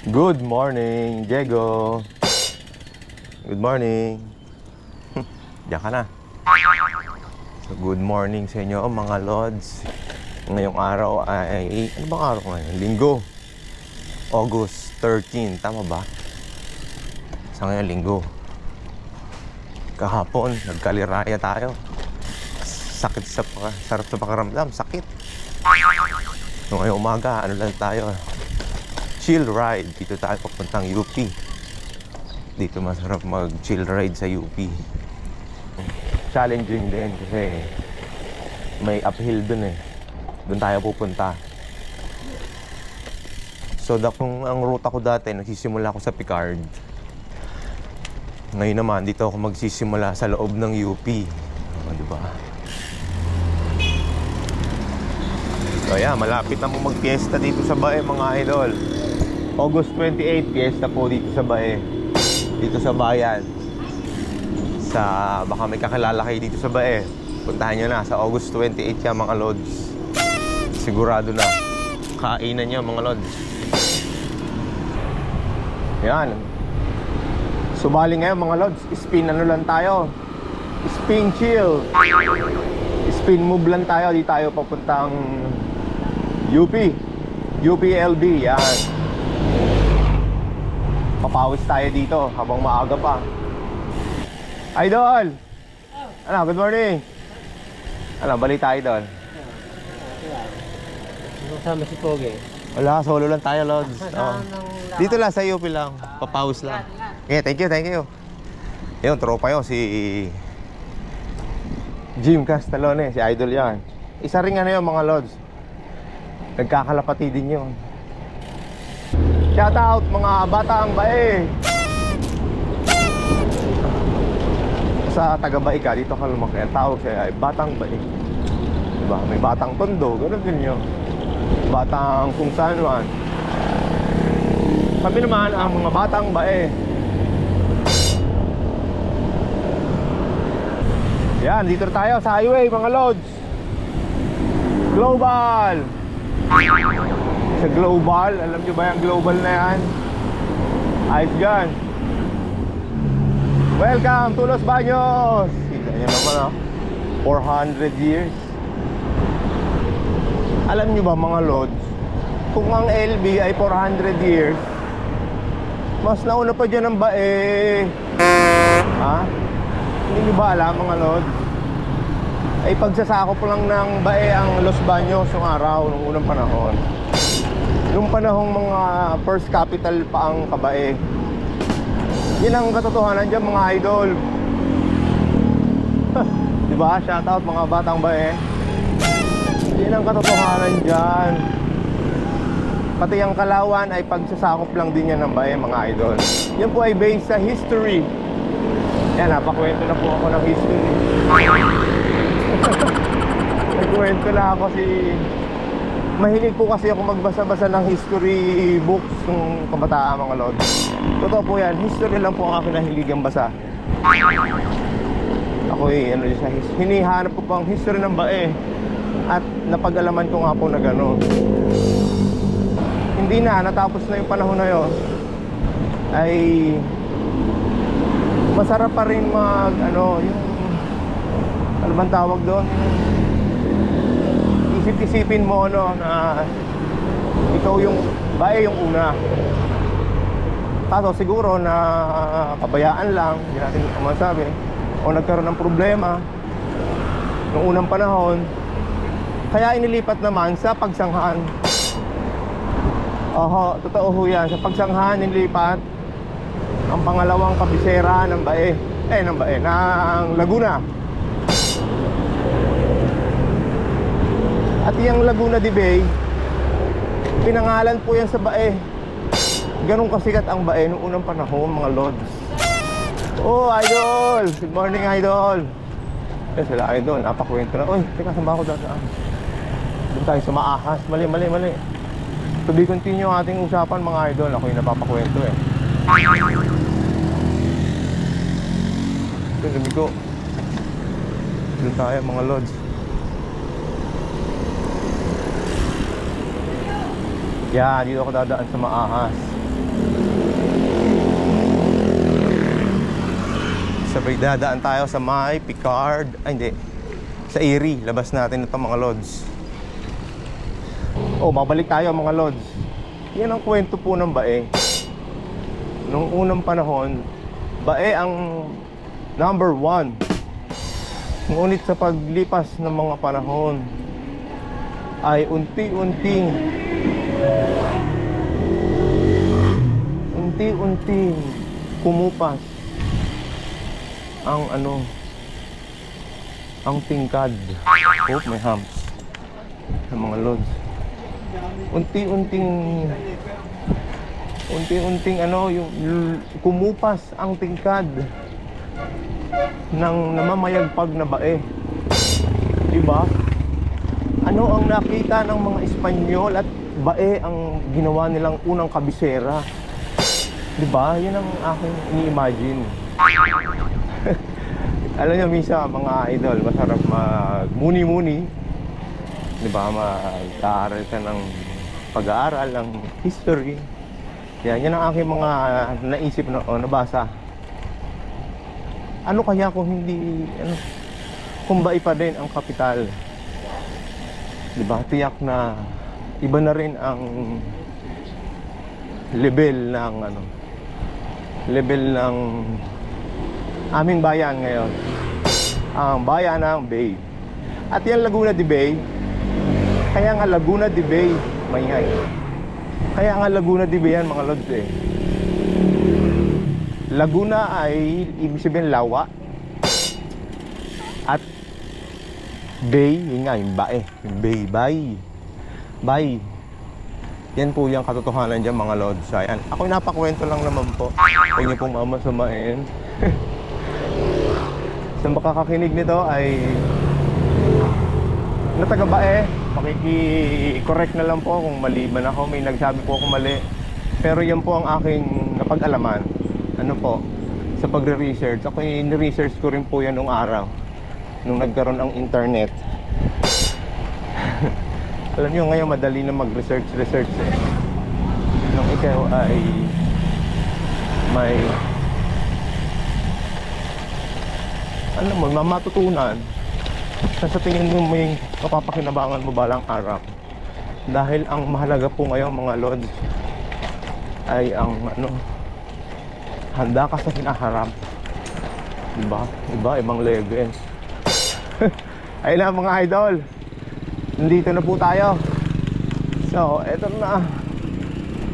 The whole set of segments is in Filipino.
Good morning, Diego. Good morning. Diyan ka na. So, good morning sa inyo mga lods. Ngayong araw ay... Ano bang araw ngayon? Linggo. August 13. Tama ba? Sa ngayon, linggo. Kahapon, nagkaliraya tayo. Sakit sarap sa pakiramdam. Sakit. So, ngayong umaga, ano lang tayo? Chill ride. Dito tayo papuntang UP. Dito masarap mag-chill ride sa UP. Challenging din kasi may uphill dun eh. Doon tayo pupunta. So kung ang ruta ko dati, nagsisimula ako sa Picard. Ngayon naman, dito ako magsisimula sa loob ng UP. Diba? So yeah, malapit na mo mag-fiesta dito sa Bae mga idol. August 28, fiesta po dito sa Bae. Dito sa bayan. Baka may kakilala kayo dito sa Bae. Puntahan nyo na sa August 28 yan mga lods. Sigurado na. Kainan nyo mga lods. Yan. Subali ngayon mga lods. Spin ano lang tayo. Spin chill. Spin move lang tayo. Di tayo papuntang UP. UPLB. Yan. Papawis tayo dito habang maaga pa. Idol! Ano, good morning. Ano, balita idol? Kasama si Pogi. Wala, solo lang tayo, Lods. Oh. Dito lang, sa UP lang. Papawis lang. Yeah, thank you, thank you. Yun, tropa yun, si Jim Castalone, si idol yan. Isa rin ano yun, mga Lods. Nagkakalapati din yun. Shout out mga batang Bae. Sa taga Bae ka, dito ka lumaki. Ang tawag siya ay batang Bae. Diba? May batang Tondo, gano'n din yun. Batang kung saan man. Kami naman ang mga batang Bae. Yan, dito tayo sa highway mga lods. Global. Sa global, alam nyo ba yung global na yan? Ayos dyan. Welcome to Los Baños. Kita nyo naman 400 years. Alam nyo ba mga lods, kung ang LB ay 400 years, mas nauna pa dyan ang Bae. Ha? Hindi nyo ba alam mga lods? Ay pagsasakop lang ng Bae ang Los Baños yung araw, nung unang panahon. Nung panahong mga first capital pa ang Kabae. Yan ang katotohanan dyan mga idol. Diba? Shoutout mga batang Bae. Yan ang katotohanan dyan. Pati ang Kalawan ay pagsasakop lang din yan ng Bae mga idol. Yan po ay based sa history. Yan, napakwento na po ako ng history. Nagkwento na ako mahilig po kasi ako magbasa-basa ng history books ng kabataan mga lods. Totoo po yan, history lang po ang aking nahiligang basa. Ako hinihanap ko po ang history ng Bae. At napag-alaman ko nga po na gano'n. Hindi na, natapos na yung panahon na yun. Ay masarap pa rin yung ano bang tawag doon? Isip-isipin mo na ikaw yung Bae yung una. Kaso siguro na kabayaan lang, hindi natin masabi, o nagkaroon ng problema noong unang panahon, kaya inilipat naman sa pagsanghaan. Oho, totoo ho yan. Sa pagsanghaan inilipat ang pangalawang kabisera ng Bae, ng Laguna. At yung Laguna de Bay, pinangalan po yan sa Bae. Ganun kasikat ang Bae noong unang panahon mga lods. Oh idol, good morning idol. Sila idol, napakwento na. Uy, teka, saan ba ako dadaan? Doon tayo sa Maahas. Mali. To be continue ating usapan mga idol. Ako yung napapakwento eh. Ito, sabi ko, doon tayo mga lods. Yan, dito ako dadaan sa Maahas. Sabay dadaan tayo sa may Picard. Ay hindi, sa Erie. Labas natin ito mga lods. Oh, babalik tayo mga lods. Yan ang kwento po ng bae. Nung unang panahon, bae ang number 1. Ngunit sa paglipas ng mga panahon ay unti-unting kumupas ang ang tingkad. Oh, may humps ng mga lods. Unti-unting yung kumupas ang tingkad ng namamayagpag na bae. Diba? Ano ang nakita ng mga Espanyol at bae ang ginawa nilang unang kabisera? Diba? Yan ang aking ini-imagine. Alam niyo, minsan mga idol, masarap mag-muni-muni. Diba? Mag-aaral ka ng pag-aaral ng history. Yan ang aking mga naisip na nabasa. Ano kaya kung hindi, kung bae pa din ang kapital? Diba? Tiyak na iba na rin ang level ng aming bayan ngayon. Ang bayan ng Bay. At yan Laguna de Bay. Kaya nga Laguna de Bay, maingay. Kaya nga Laguna de Bay yan mga lods eh. Laguna ay ibig sabihin lawa. At Bay, yun nga yung bae. Bay. Yan po yung katotohanan dyan mga lods. Ayan. Ako napakwento lang naman po. Huwag niyo pong mamasamain. Sa makakakinig nito ay na taga-bae, makiki-correct na lang po kung mali man ako. May nagsabi po ako mali. Pero yan po ang aking napag-alaman. Ano po, sa pagre-research. Ako ni-research ko rin po yan nung araw. Nung nagkaroon ang internet. Alam nyo ngayon madali na mag-research eh. Nung ikaw ay may matutunan na sa tingin mo may mapapakinabangan mo balang araw. Dahil ang mahalaga po ngayon mga lods ay ang handa ka sa hinaharap. Diba? Ibang level. Ayun na mga idol, nandito na po tayo. So, eto na.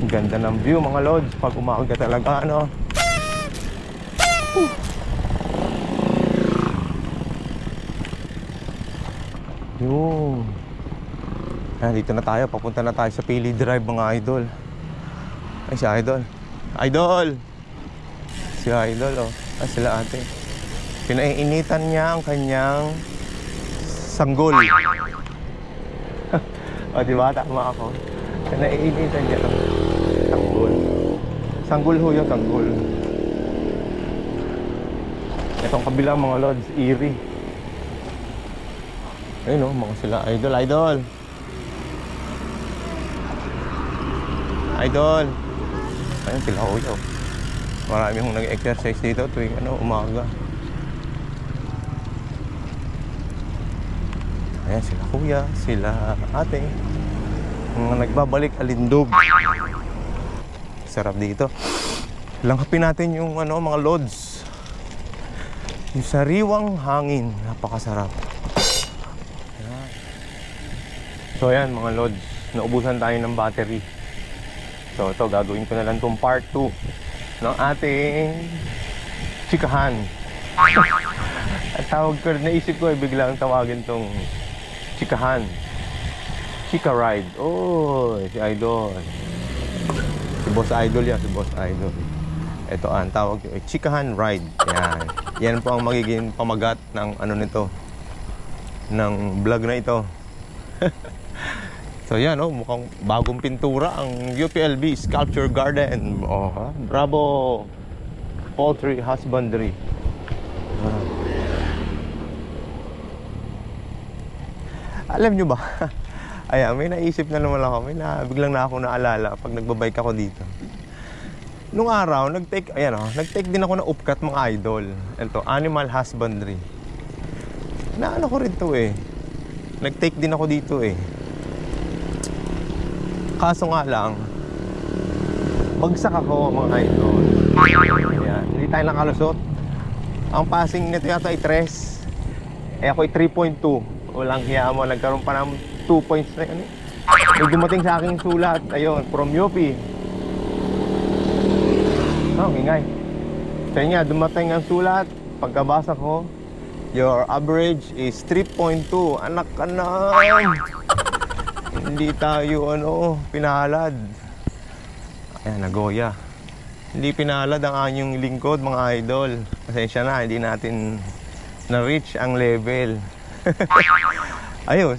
Ganda ng view mga lods pag umaga talaga Yun. Dito na tayo, papunta na tayo sa Pili Drive mga idol. Ay si Idol. Si Idol Ay sila ate. Pinaiinitan niya ang kanyang sanggol. Diba? Tama ako. Pinaiinitan niya ang sanggol. Sanggol ho yung sanggol. Itong kabilang mga lods, Erie. Ayun mga sila Idol. Ayun sila Huyo. Marami hong nag-exercise dito tuwing umaga. Ayan sila kuya, sila ate. Mga nagbabalik alindog. Sarap dito. Langkapin natin yung mga lods. Yung sariwang hangin, napakasarap. Ayan. So ayan mga lods, naubusan tayo ng battery. So ito, gagawin ko na lang itong part 2 ng ating chikahan. At tawag ko, naisip ko biglang tawagin itong chikahan. Chika ride. Oh, si Idol. Si Boss Idol yan, si Boss Idol. Ito ang tawag ko, chikahan ride. Yan. Yan po ang magiging pamagat ng nito, ng vlog na ito. So yan mukhang bagong pintura ang UPLB Sculpture Garden. Bravo Poultry Husbandry. Alam nyo ba? Ayan, may naisip na naman ako. Biglang na ako naalala pag nagbabike ako dito. Nung araw, nag-take, ayan o, nag-take din ako ng upkat mga idol. Ito, animal husbandry. Naano ko rin to eh. Nag-take din ako dito eh. Kaso nga lang, bagsak ako mga idol. Ayan, hindi tayo nakalusot. Ang passing nito yata ay 3. Eh ako ay 3.2. Walang hiya mo, nagkaroon pa ng 2 points na yun eh. May dumating sa aking sulat, ayun, from UP. Oh, ingay. Sa inyo, dumating ang sulat. Pagkabasa ko, your average is 3.2. Anak ka na. Hindi tayo, pinalad. Ayan, nagoya. Hindi pinalad ang anyong lingkod, mga idol. Pasensya na, hindi natin na-reach ang level. Ayun,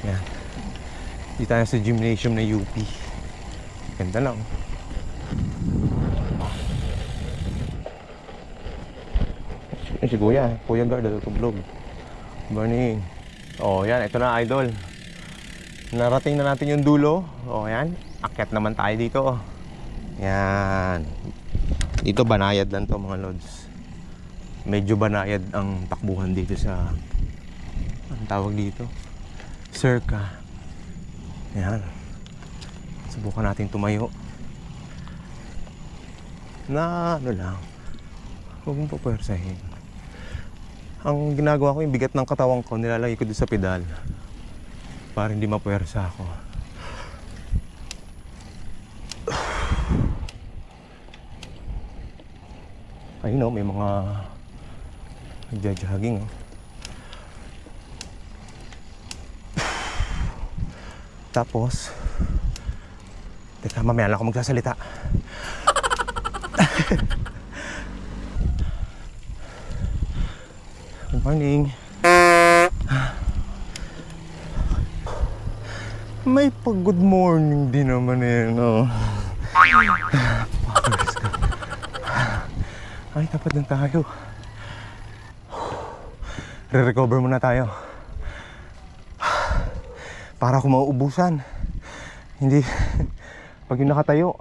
Ayan. Hindi tayo sa gymnasium na UP. Ganda lang. Si Kuya Guard, tublog. Morning. Oh, yan, ito na idol. Narating na natin yung dulo. Oh, yan. Akyat naman tayo dito. Yan. Dito banayad lang to mga lods. Medyo banayad ang takbuhan dito sa, ang tawag dito, Circa. Yan. Subukan natin tumayo. Na ano lang, huwag mong papersahin. Ang ginagawa ko, yung bigat ng katawan ko, nilalagay ko doon sa pedal para hindi mapuwersa ako. Ayun o, may mga nagja-jogging. Tapos, teka, mamaya lang ako magsasalita. Good morning. May pag-good morning din naman eh, no? Ay, tapat lang tayo. Re-recover muna tayo. Para ako mauubusan. Hindi, pag yung nakatayo.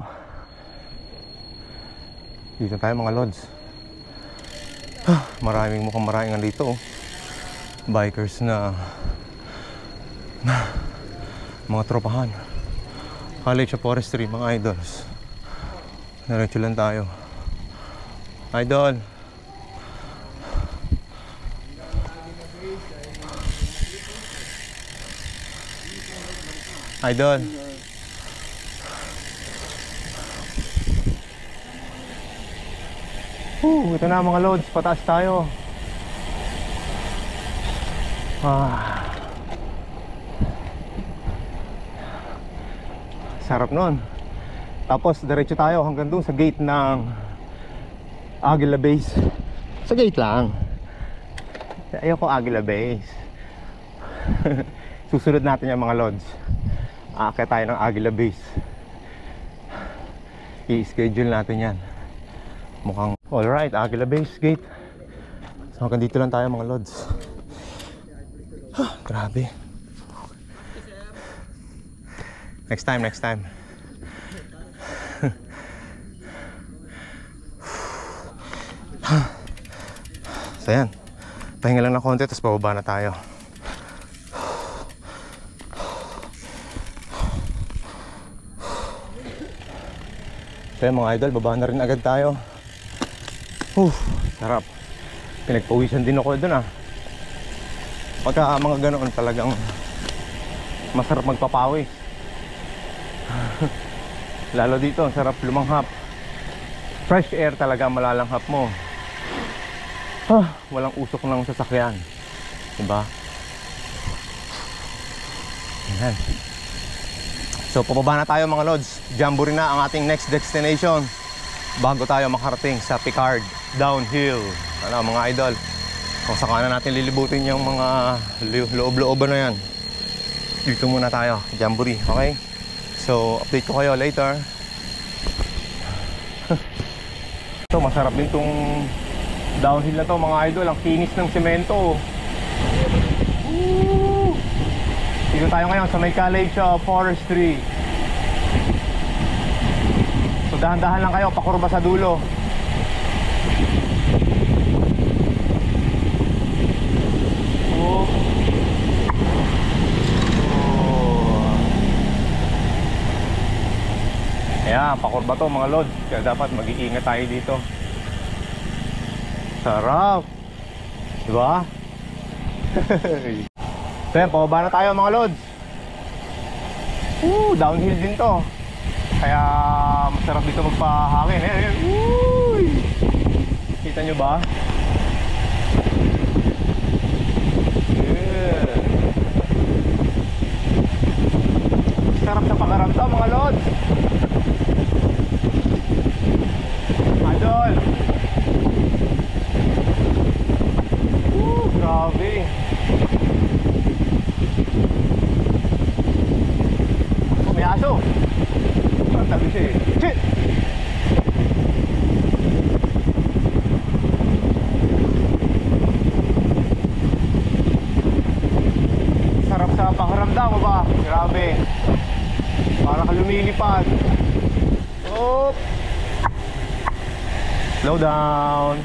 Dito tayo mga lods. Mukhang maraming dito. Bikers na mga tropahan. College of Forestry, mga idols. Diretso lang tayo. Idol. Idol. Ito na mga loads, pataas tayo. Sarap nun. Tapos diretso tayo hanggang dun sa gate ng Aguila Base. Sa gate lang. Ayoko Aguila Base. Susunod natin yung mga loads. Aakyat tayo ng Aguila Base. I-schedule natin yan. Mukhang alright, Aguila Base gate. So hanggang dito lang tayo mga lods. Grabe. Next time. So yan, pahinga lang ng konti tapos bababa na tayo. So yan mga idol, baba na rin agad tayo. Sarap. Pinagpawisan din ako dun Pagka mga ganoon talagang masarap magpapawis. Lalo dito, sarap lumanghap. Fresh air talaga malalanghap mo. Walang usok ng sasakyan. Diba? Ayan. So pababa na tayo mga lods. Jamboree na ang ating next destination bago tayo makarating sa Picard Downhill. Mga idol, kung saka na natin lilibutin yung mga loob-looban na yan, dito muna tayo, Jamboree. Okay? So update ko kayo later. So masarap din tong downhill na to mga idol. Ang kinis ng semento. Dito tayo ngayon sa may College of Forestry. dahan-dahan lang kayo, pakurba sa dulo. Oh. Ayan, pakurba to mga lods. Kaya dapat mag-iingat tayo dito. Sarap, diba? So yan, pababa na tayo mga lods. Downhill din to. Kaya masarap dito magpahangin. Ayan. Kita nyo ba? Yeah. Sarap sa pakaramdam mga lods. Idol. Grabe. May aso. Ang tabi siya eh. Shit! Sarap sa pakaramdam mo ba? Grabe. Para ka lumilipad. Oop. Slow down.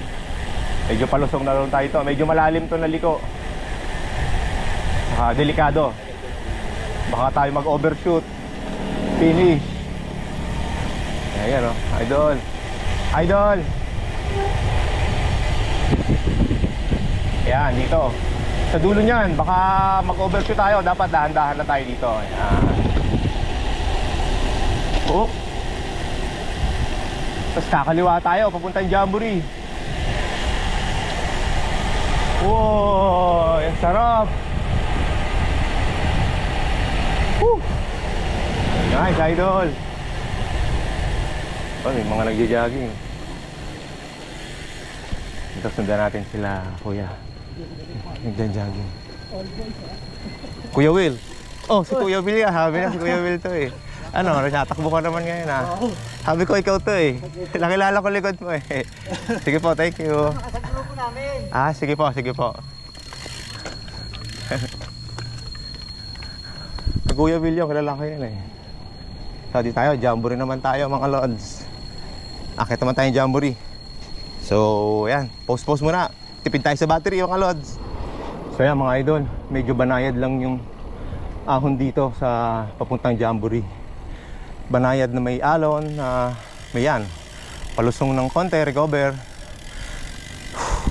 Medyo palusong na rin tayo ito. Medyo malalim to na liko. Delikado. Baka tayo mag-overshoot. Finish. Ayan o. Idol. Idol. Ayan, dito. Sa dulo niyan, baka mag-overshoot tayo. Dapat dahan-dahan na tayo dito. Ayan. Oh. Tapos kakaliwa tayo. Papuntang Jamboree. Wow, ang sarap. Woo. Nice, idol. Oh, may mga nagja-jogging. Ito, sundan natin sila, kuya. Nagja-jogging. Kuya Will. Oh, si Kuya Will yan. Sabi na si Kuya Will to eh. Ano, natakbo ka naman ngayon ha. Sabi ko ikaw to eh. Nakilala ko likod mo eh. Sige po, thank you. Ah, sige po, sige po. Kuya Will, kilala ko yan eh. So, di tayo, Jamboree naman tayo mga lods. Akit naman tayong Jamboree. So, yan, post muna. Tipid tayo sa battery mga lods. So yan mga idol, medyo banayad lang yung ahon dito sa papuntang Jamboree. Banayad na may alon, may yan, palusong ng konti, recover.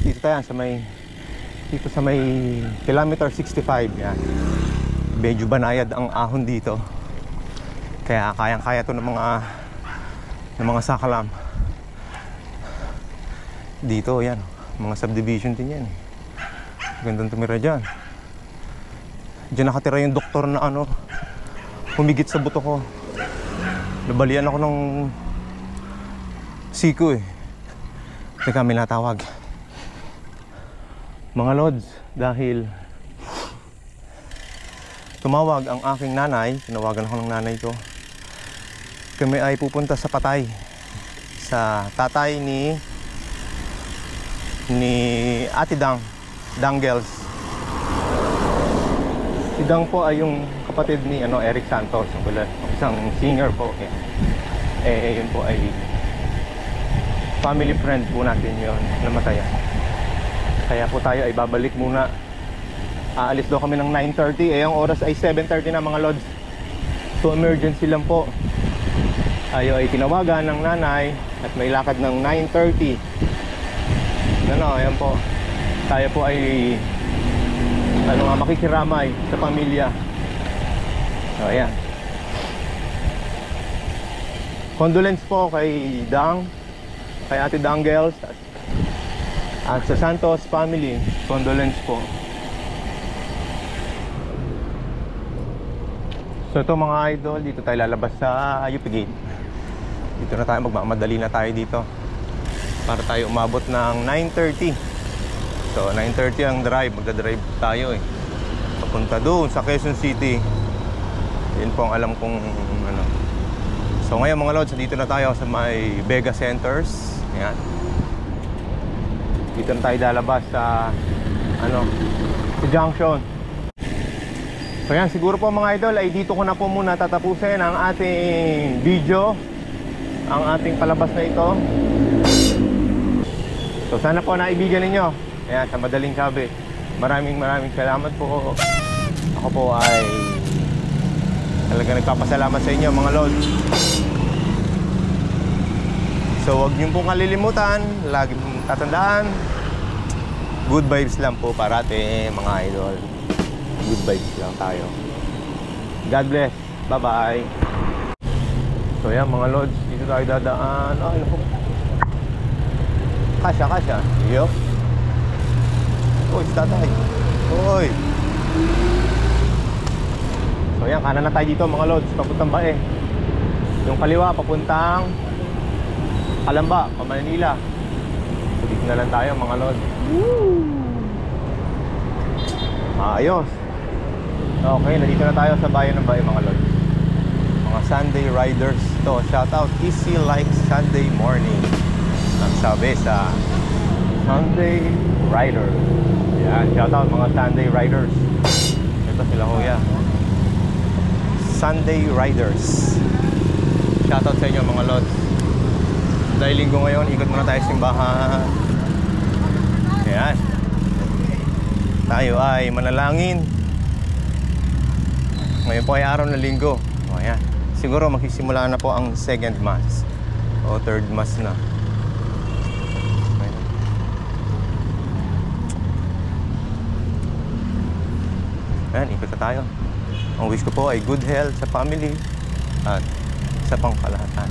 Dito tayo dito sa may kilometer 65 yan. Medyo banayad ang ahon dito. Kaya kayang-kaya to ng mga sakalam. Dito yan, mga subdivision din yan. Gandang tumira dyan. Diyan nakatira yung doktor na humigit sa buto ko. Nabalian ako ng siko eh. Teka, may natawag. Mga lods, dahil tumawag ang aking nanay, tinawagan ako ng nanay ko. Kami ay pupunta sa patay. Sa tatay ni Ate Dangels. Si Dang po ay yung kapatid ni Eric Santos, isang singer po. Yun po ay family friend po natin yun, namatay. Kaya po tayo ay babalik muna. Aalis daw kami ng 9:30. Ang oras ay 7:30 na mga lods. So emergency lang po. Tayo ay tinawagan ng nanay at may lakad ng 9:30. Ayan po. Tayo po ay makikiramay sa pamilya. So ayan. Condolence po kay Dang, kay Ate Dangels at sa Santos family. Condolence po. So ito mga idol, dito tayo lalabas sa UP Gate. Dito na tayo, magmamadali na tayo dito para tayo umabot ng 9:30. So 9:30 ang drive, magdadrive tayo eh papunta doon sa Quezon City. Yun po ang alam kong So ngayon mga lods, dito na tayo sa may Vega Centers. Ayan. Dito na tayo lalabas sa sa junction. So yan, siguro po mga idol ay dito ko na po muna tatapusin ang ating video. ang ating palabas na ito. So sana po naibigan ninyo. Ayan, sa madaling sabi, maraming salamat po. Ako po ay talaga nagpapasalamat sa inyo mga lods. So huwag niyo pong kalilimutan, lagi mong tatandaan, good vibes lang po parate mga idol. Good vibes lang tayo. God bless. Bye-bye. So yan mga lods, dito tayo dadaan. Ay, naku. Kasya. Yo. Uy, tatay. Uy. So yan, kanan na tayo dito mga lods, papuntang Bae. Yung kaliwa, papuntang Kalamba, pa Manila. So dito na lang tayo mga lods. Ayos. Okay, nandito na tayo sa bayan ng Bae mga lods. Mga Sunday riders to. Shout out, easy like Sunday morning. Ang sabi sa Sunday rider. Yan, shout out mga Sunday riders. Ito sila kuya. Sunday riders. Shout out sa inyo mga lods. Dahil linggo ngayon, ikot muna tayo sa simbahan. Yan. Tayo ay manalangin. Ngayon po ay araw na linggo. O yan. Siguro magsisimula na po ang second mass. O third mass na. Ayan, ikot na tayo. Ang wish ko po ay good health sa family at sa pangkalahatan.